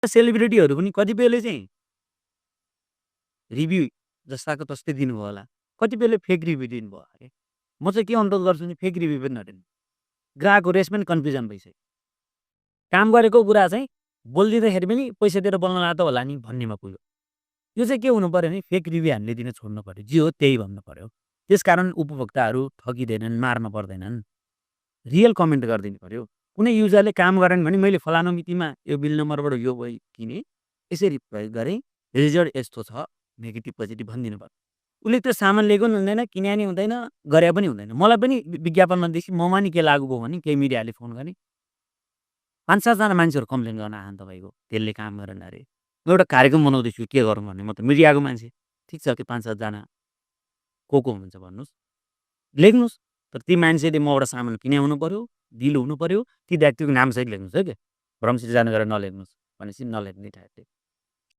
सेलिब्रिटीहरू पनि कतिपयले चाहिँ रिभ्यू जस्ताको तस्तै दिनुभयो होला। कतिपयले फेक रिभ्यू दिनुभयो अरे। म चाहिँ के अनुरोध गर्छु भने फेक रिभ्यू पनि नदिनु। ग्राहकको रेस्पमा कन्फ्युजन भइसक्यो। काम गरेको कुरा चाहिँ बोलिदिँदाखेरि पनि पैसा दिएर बोल्न लाग्दा होला नि भन्नेमा पुग्यो। यो चाहिँ के हुनु पर्यो भने फेक रिभ्यू हामीले दिन छोड्नु पर्यो। जे हो त्यही भन्नु पर्यो। त्यसकारण उपभोक्ताहरू ठगिँदैनन्, मार्न पर्दैनन्। रियल कमेन्ट गरिदिनु पर्यो। कुनै युजरले काम गरेन भने मैले फलानु मितिमा यो बिल नम्बरबाट यो किने, यसरी प्रयोग गरेँ, रिजल्ट यस्तो छ, नेगेटिभ पोजिटिभ भनिदिनु पर्यो। उसले त्यो सामान लिएको पनि हुँदैन, किने नि हुँदैन, गरे पनि हुँदैन। मलाई पनि विज्ञापनमा देखि ममा नि के लागु भयो भने केही मिडियाले फोन गर्ने 5-7 जना मान्छेहरू कम्प्लेन गर्न आएन तपाईँको त्यसले काम गरेन अरे। म एउटा कार्यक्रम बनाउँदैछु के गरौँ भने म त मिडियाको मान्छे। ठिक छ कि 5-7 जना को हुनुहुन्छ भन्नुहोस्, लेख्नुहोस्। तर ती मान्छेले मबाट सामान किने हुनु पर्यो, डिल हुनु पर्यो, ती व्यक्तिको नामसहित लेख्नुहोस् है के। भ्रमसित जानकारी नलेख्नुहोस् भनेपछि नलेख्ने ठ्याक्कै।